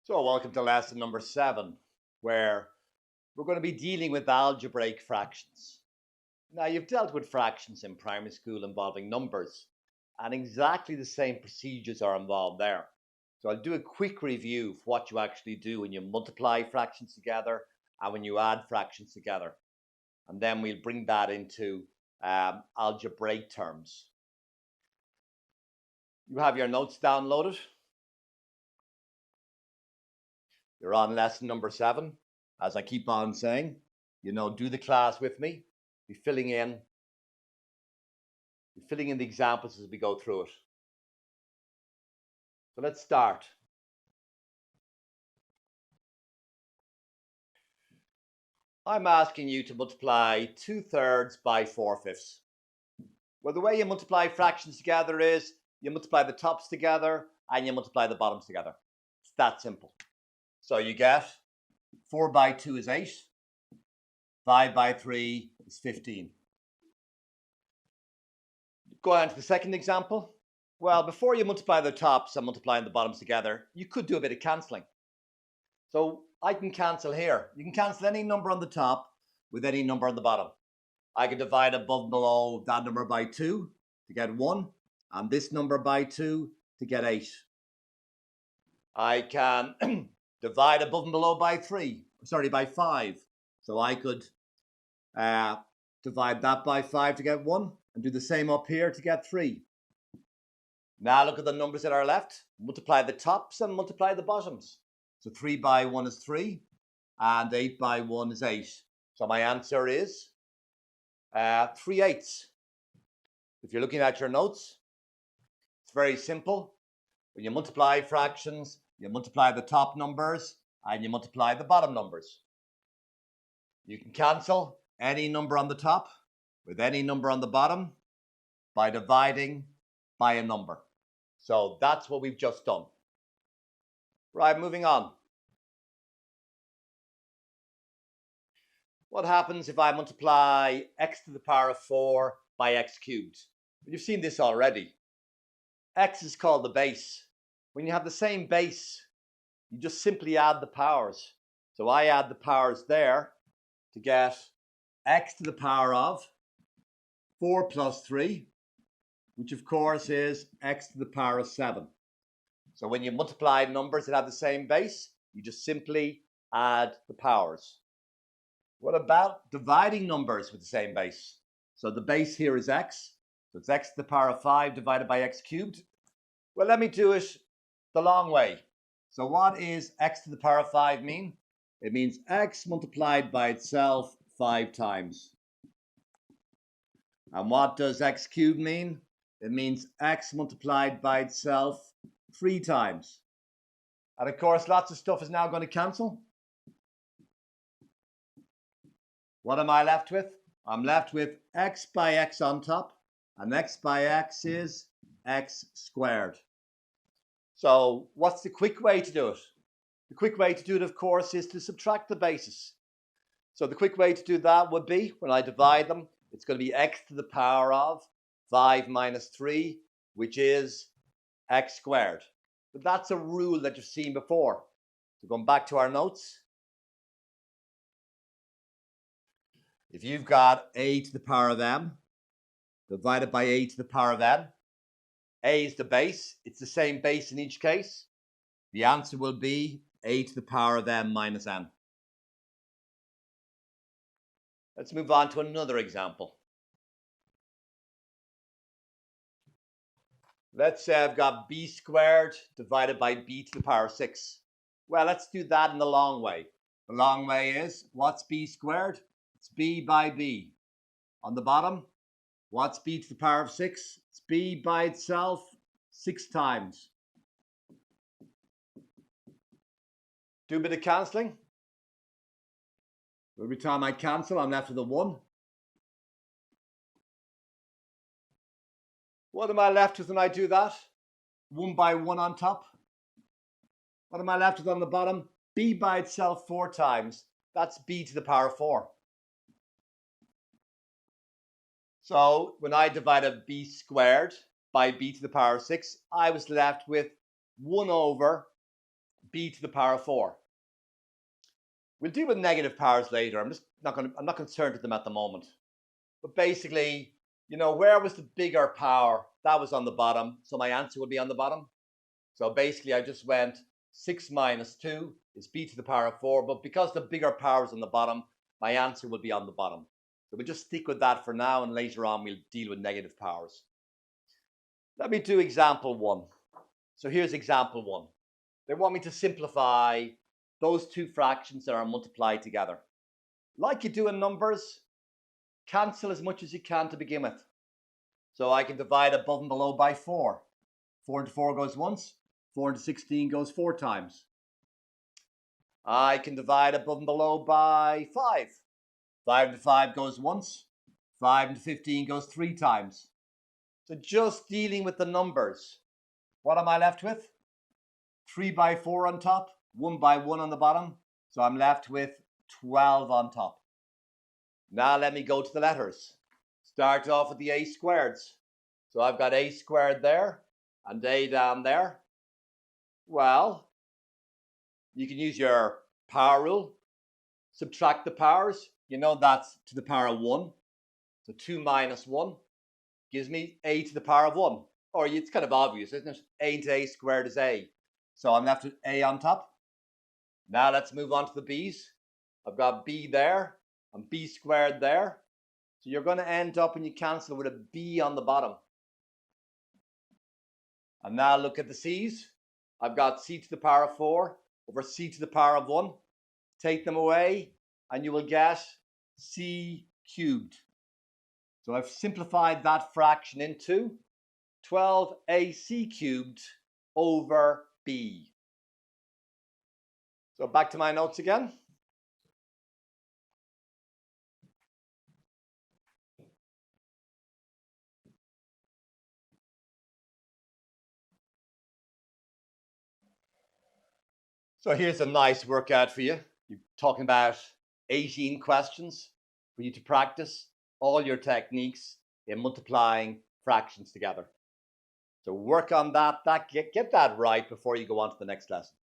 So welcome to lesson number 7, where we're going to be dealing with algebraic fractions. Now, you've dealt with fractions in primary school involving numbers, and exactly the same procedures are involved there. So I'll do a quick review of what you actually do when you multiply fractions together and when you add fractions together. And then we'll bring that into algebraic terms. You have your notes downloaded. You're on lesson number 7. As I keep on saying, do the class with me. Be filling in the examples as we go through it. So let's start. I'm asking you to multiply 2/3 by 4/5. Well, the way you multiply fractions together is you multiply the tops together and you multiply the bottoms together. It's that simple. So you get 4 by 2 is 8. 5 by 3 is 15. Go on to the second example. Well, before you multiply the tops and multiplying the bottoms together, you could do a bit of cancelling. So I can cancel here. You can cancel any number on the top with any number on the bottom. I can divide above and below that number by 2 to get 1, and this number by 2 to get 8. I can divide above and below by 5. So I could divide that by 5 to get 1 and do the same up here to get 3. Now look at the numbers that are left. Multiply the tops and multiply the bottoms. So 3 by 1 is 3 and 8 by 1 is 8. So my answer is 3/8. If you're looking at your notes, it's very simple. When you multiply fractions, you multiply the top numbers and you multiply the bottom numbers. You can cancel any number on the top with any number on the bottom by dividing by a number. So that's what we've just done. Right, moving on. What happens if I multiply x to the power of 4 by x cubed? You've seen this already. X is called the base. When you have the same base, you just simply add the powers. So I add the powers there to get x to the power of 4 plus 3, which of course is x to the power of 7. So when you multiply numbers that have the same base, you just simply add the powers. What about dividing numbers with the same base? So the base here is x. So it's x to the power of 5 divided by x cubed. Well, let me do it the long way. So what is x to the power of 5 mean? It means x multiplied by itself 5 times. And what does x cubed mean? It means x multiplied by itself 3 times. And of course, lots of stuff is now going to cancel. What am I left with? I'm left with x by x on top, and x by x is x squared. So what's the quick way to do it? The quick way to do it, of course, is to subtract the bases. So the quick way to do that would be, when I divide them, it's going to be x to the power of 5 minus 3, which is x squared. But that's a rule that you've seen before. So going back to our notes, if you've got a to the power of m divided by a to the power of n, a is the base. It's the same base in each case. The answer will be a to the power of m minus n. Let's move on to another example. Let's say I've got b squared divided by b to the power of 6. Well, let's do that in the long way. The long way is, what's b squared? It's b by b. On the bottom, what's b to the power of 6? It's b by itself 6 times. Do a bit of cancelling. Every time I cancel, I'm left with a 1. What am I left with when I do that? 1 by 1 on top. What am I left with on the bottom? B by itself 4 times. That's b to the power of 4. So when I divided b squared by b to the power of 6, I was left with 1 over b to the power of 4. We'll deal with negative powers later. I'm not concerned with them at the moment. But basically, you know, where was the bigger power? That was on the bottom, so my answer would be on the bottom. So basically, I just went 6 minus 2 is b to the power of 4, but because the bigger power is on the bottom, my answer will be on the bottom. So we'll just stick with that for now, and later on we'll deal with negative powers. Let me do example 1. So here's example 1. They want me to simplify those two fractions that are multiplied together. Like you do in numbers, cancel as much as you can to begin with. So I can divide above and below by 4. 4 into 4 goes once. 4 into 16 goes 4 times. I can divide above and below by 5. 5 into 5 goes once. 5 into 15 goes 3 times. So just dealing with the numbers, what am I left with? 3 by 4 on top, 1 by 1 on the bottom. So I'm left with 12 on top. Now let me go to the letters. Start off with the a squareds. So I've got a squared there and a down there. Well, you can use your power rule. Subtract the powers. You know that's to the power of 1. So 2 minus 1 gives me a to the power of 1. Or it's kind of obvious, isn't it? A into a squared is a. So I'm left with a on top. Now let's move on to the b's. I've got b there and b squared there. So you're going to end up, when you cancel, with a b on the bottom. And now look at the c's. I've got c to the power of 4 over c to the power of 1. Take them away and you will get c cubed. So I've simplified that fraction into 12ac cubed over b. So back to my notes again. So here's a nice workout for you. You're talking about 18 questions for you to practice all your techniques in multiplying fractions together. So work on that, get that right before you go on to the next lesson.